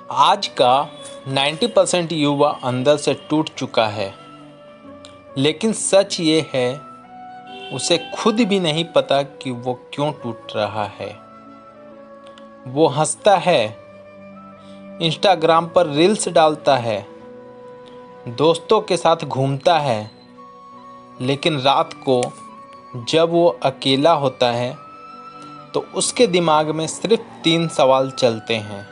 आज का 90% युवा अंदर से टूट चुका है, लेकिन सच ये है उसे खुद भी नहीं पता कि वो क्यों टूट रहा है। वो हंसता है, इंस्टाग्राम पर रील्स डालता है, दोस्तों के साथ घूमता है, लेकिन रात को जब वो अकेला होता है तो उसके दिमाग में सिर्फ 3 सवाल चलते हैं।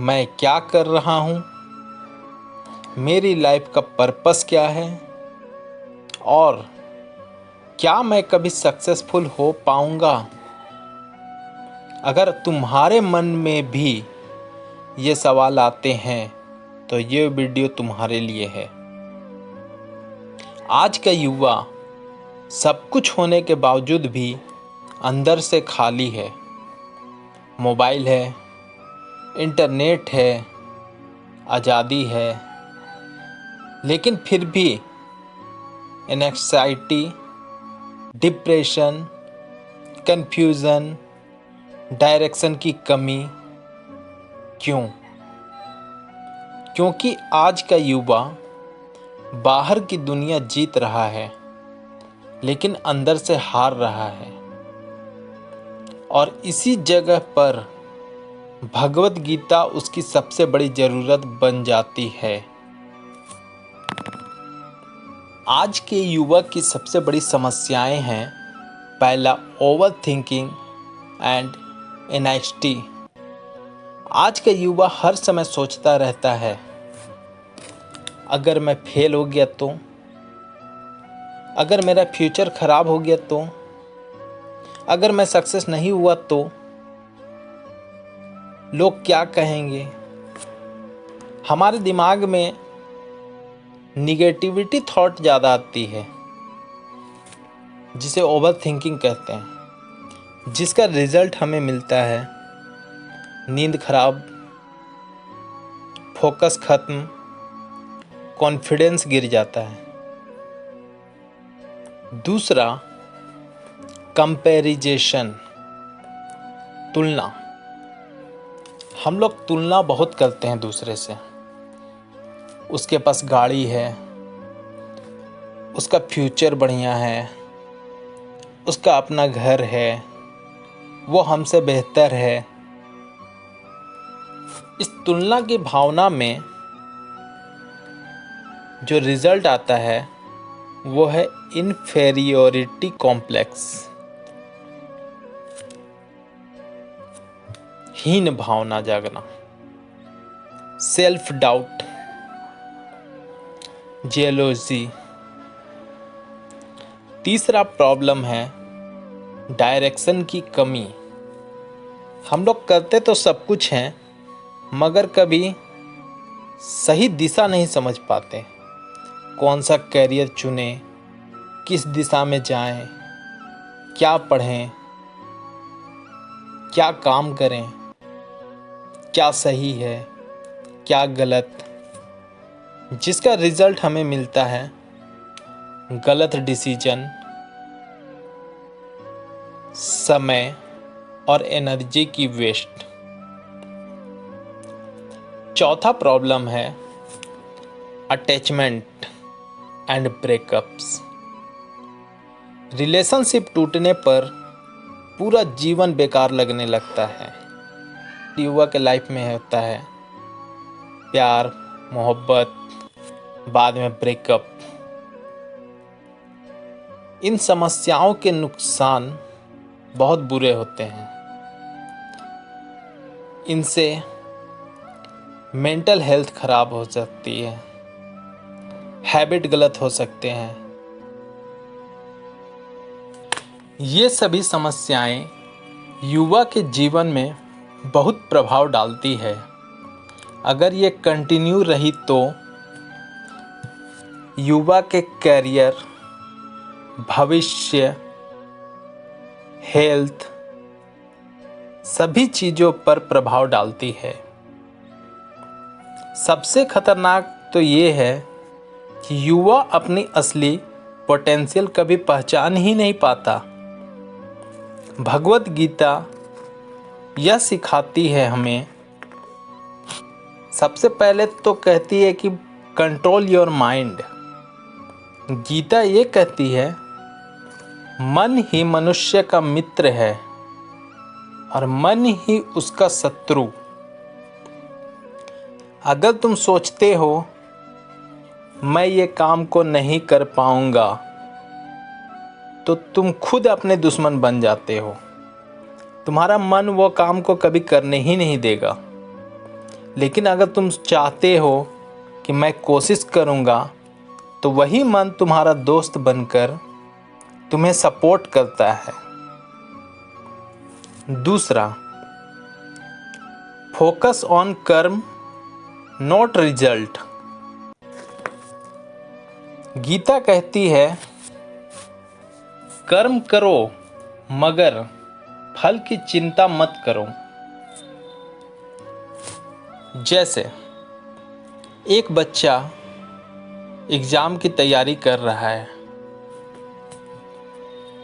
मैं क्या कर रहा हूँ, मेरी लाइफ का पर्पस क्या है, और क्या मैं कभी सक्सेसफुल हो पाऊँगा। अगर तुम्हारे मन में भी ये सवाल आते हैं तो ये वीडियो तुम्हारे लिए है। आज का युवा सब कुछ होने के बावजूद भी अंदर से खाली है। मोबाइल है, इंटरनेट है, आज़ादी है, लेकिन फिर भी एंग्जाइटी, डिप्रेशन, कन्फ्यूज़न, डायरेक्शन की कमी। क्यों? क्योंकि आज का युवा बाहर की दुनिया जीत रहा है, लेकिन अंदर से हार रहा है। और इसी जगह पर भगवत गीता उसकी सबसे बड़ी ज़रूरत बन जाती है। आज के युवा की सबसे बड़ी समस्याएं हैं। पहला, ओवर थिंकिंग एंड एंग्जाइटी। आज का युवा हर समय सोचता रहता है, अगर मैं फेल हो गया तो, अगर मेरा फ्यूचर खराब हो गया तो, अगर मैं सक्सेस नहीं हुआ तो लोग क्या कहेंगे। हमारे दिमाग में निगेटिविटी थॉट ज़्यादा आती है, जिसे ओवर थिंकिंग कहते हैं, जिसका रिजल्ट हमें मिलता है नींद खराब, फोकस खत्म, कॉन्फिडेंस गिर जाता है। दूसरा, कंपैरिजन, तुलना। हम लोग तुलना बहुत करते हैं दूसरे से। उसके पास गाड़ी है, उसका फ्यूचर बढ़िया है, उसका अपना घर है, वो हमसे बेहतर है। इस तुलना की भावना में जो रिजल्ट आता है वो है इन्फेरियोरिटी कॉम्प्लेक्स, हीन भावना जागना, सेल्फ डाउट, जेलोसी। तीसरा प्रॉब्लम है डायरेक्शन की कमी। हम लोग करते तो सब कुछ हैं, मगर कभी सही दिशा नहीं समझ पाते। कौन सा करियर चुनें, किस दिशा में जाएं, क्या पढ़ें, क्या काम करें, क्या सही है, क्या गलत, जिसका रिजल्ट हमें मिलता है गलत डिसीजन, समय और एनर्जी की वेस्ट। चौथा प्रॉब्लम है अटैचमेंट एंड ब्रेकअप्स। रिलेशनशिप टूटने पर पूरा जीवन बेकार लगने लगता है। युवा के लाइफ में होता है प्यार, मोहब्बत, बाद में ब्रेकअप। इन समस्याओं के नुकसान बहुत बुरे होते हैं। इनसे मेंटल हेल्थ खराब हो सकती है, हैबिट गलत हो सकते हैं। ये सभी समस्याएं युवा के जीवन में बहुत प्रभाव डालती है। अगर ये कंटिन्यू रही तो युवा के करियर, भविष्य, हेल्थ, सभी चीज़ों पर प्रभाव डालती है। सबसे खतरनाक तो ये है कि युवा अपनी असली पोटेंशियल कभी पहचान ही नहीं पाता। भगवत गीता यह सिखाती है हमें सबसे पहले तो कहती है कि कंट्रोल योर माइंड। गीता ये कहती है मन ही मनुष्य का मित्र है और मन ही उसका शत्रु। अगर तुम सोचते हो मैं ये काम को नहीं कर पाऊंगा तो तुम खुद अपने दुश्मन बन जाते हो। तुम्हारा मन वो काम को कभी करने ही नहीं देगा। लेकिन अगर तुम चाहते हो कि मैं कोशिश करूंगा तो वही मन तुम्हारा दोस्त बनकर तुम्हें सपोर्ट करता है। दूसरा, फोकस ऑन कर्म नॉट रिजल्ट। गीता कहती है कर्म करो मगर फल की चिंता मत करो। जैसे एक बच्चा एग्ज़ाम की तैयारी कर रहा है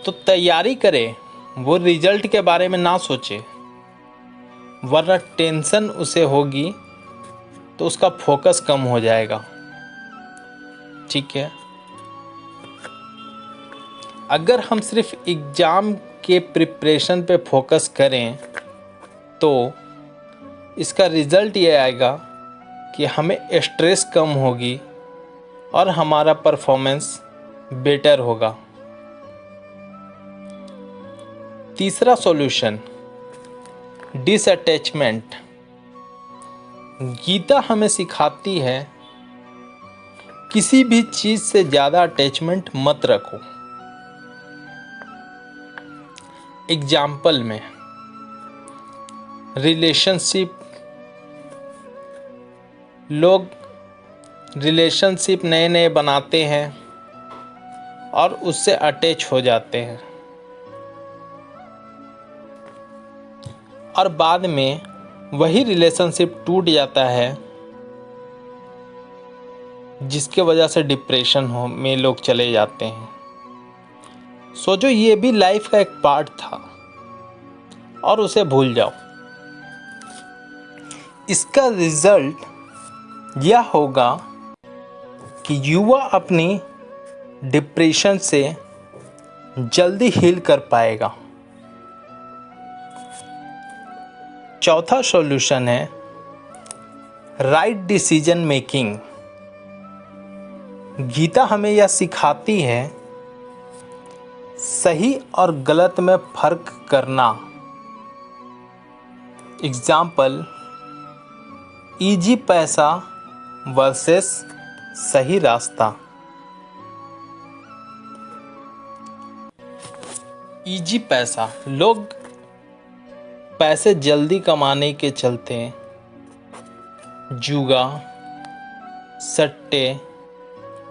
तो तैयारी करे, वो रिजल्ट के बारे में ना सोचे, वरना टेंशन उसे होगी तो उसका फोकस कम हो जाएगा। ठीक है, अगर हम सिर्फ एग्ज़ाम के प्रिपरेशन पे फोकस करें तो इसका रिज़ल्ट ये आएगा कि हमें स्ट्रेस कम होगी और हमारा परफॉर्मेंस बेटर होगा। तीसरा सॉल्यूशन, डिसअटैचमेंट। गीता हमें सिखाती है किसी भी चीज़ से ज़्यादा अटैचमेंट मत रखो। एग्जाम्पल में रिलेशनशिप, लोग रिलेशनशिप नए नए बनाते हैं और उससे अटैच हो जाते हैं और बाद में वही रिलेशनशिप टूट जाता है, जिसके वजह से डिप्रेशन में लोग चले जाते हैं। सोचो ये भी लाइफ का एक पार्ट था और उसे भूल जाओ। इसका रिजल्ट यह होगा कि युवा अपनी डिप्रेशन से जल्दी हील कर पाएगा। चौथा सॉल्यूशन है राइट डिसीजन मेकिंग। गीता हमें यह सिखाती है सही और गलत में फर्क करना। एग्जाम्पल, इजी पैसा वर्सेस सही रास्ता। इजी पैसा, लोग पैसे जल्दी कमाने के चलते जुआ, सट्टे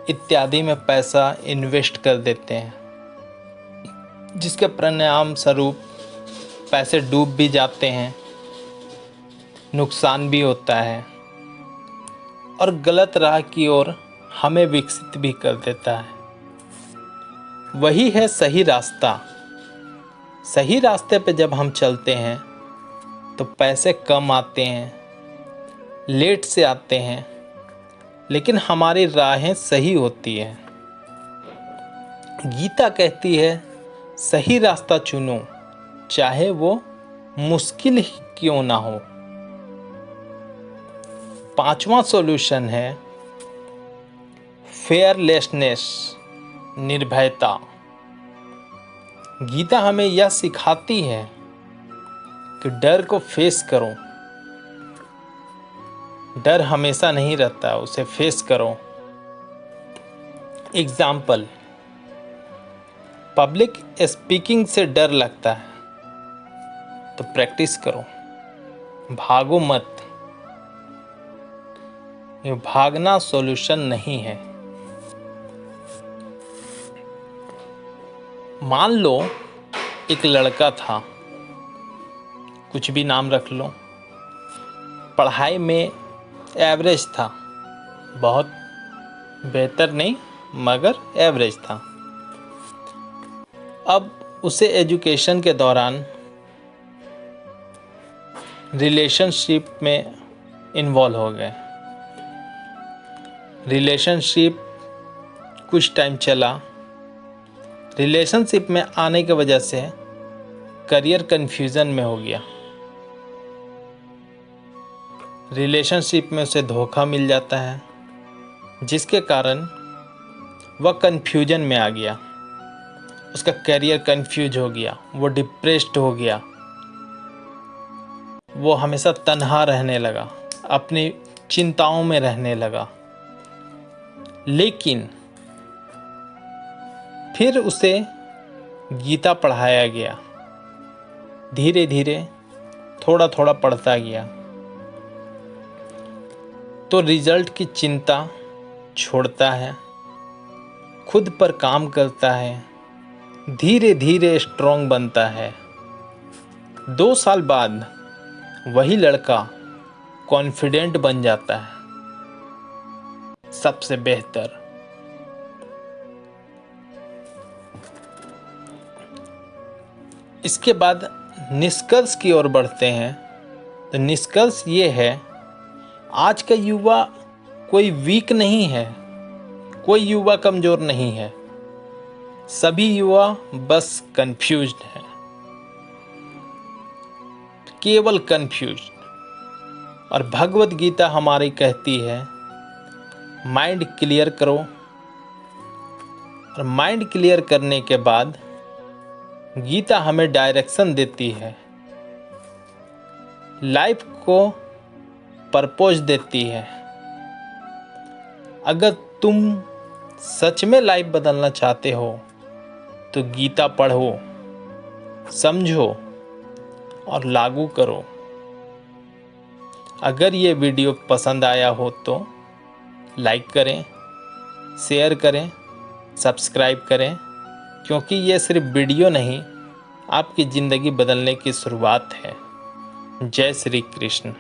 इत्यादि में पैसा इन्वेस्ट कर देते हैं, जिसके परिणाम स्वरूप पैसे डूब भी जाते हैं, नुकसान भी होता है और गलत राह की ओर हमें विकसित भी कर देता है। वही है सही रास्ता। सही रास्ते पे जब हम चलते हैं तो पैसे कम आते हैं, लेट से आते हैं, लेकिन हमारी राहें सही होती हैं। गीता कहती है सही रास्ता चुनो, चाहे वो मुश्किल ही क्यों ना हो। पांचवा सॉल्यूशन है फेयरलेसनेस, निर्भयता। गीता हमें यह सिखाती है कि डर को फेस करो। डर हमेशा नहीं रहता, उसे फेस करो। एग्जाम्पल, पब्लिक स्पीकिंग से डर लगता है तो प्रैक्टिस करो, भागो मत। ये भागना सॉल्यूशन नहीं है। मान लो एक लड़का था, कुछ भी नाम रख लो, पढ़ाई में एवरेज था, बहुत बेहतर नहीं मगर एवरेज था। अब उसे एजुकेशन के दौरान रिलेशनशिप में इन्वॉल्व हो गए। रिलेशनशिप कुछ टाइम चला। रिलेशनशिप में आने की वजह से करियर कन्फ्यूज़न में हो गया। रिलेशनशिप में उसे धोखा मिल जाता है, जिसके कारण वह कन्फ्यूजन में आ गया। उसका करियर कन्फ्यूज हो गया, वो डिप्रेस्ड हो गया, वो हमेशा तन्हा रहने लगा, अपनी चिंताओं में रहने लगा। लेकिन फिर उसे गीता पढ़ाया गया, धीरे धीरे थोड़ा थोड़ा पढ़ता गया, तो रिजल्ट की चिंता छोड़ता है, खुद पर काम करता है, धीरे धीरे स्ट्रॉन्ग बनता है। 2 साल बाद वही लड़का कॉन्फिडेंट बन जाता है, सबसे बेहतर। इसके बाद निष्कर्ष की ओर बढ़ते हैं। तो निष्कर्ष ये है, आज का युवा कोई वीक नहीं है, कोई युवा कमज़ोर नहीं है, सभी युवा बस कंफ्यूज्ड हैं, केवल कंफ्यूज्ड। और भगवत गीता हमारी कहती है माइंड क्लियर करो, और माइंड क्लियर करने के बाद गीता हमें डायरेक्शन देती है, लाइफ को पर्पस देती है। अगर तुम सच में लाइफ बदलना चाहते हो तो गीता पढ़ो, समझो और लागू करो। अगर ये वीडियो पसंद आया हो तो लाइक करें, शेयर करें, सब्सक्राइब करें, क्योंकि ये सिर्फ वीडियो नहीं, आपकी ज़िंदगी बदलने की शुरुआत है। जय श्री कृष्ण।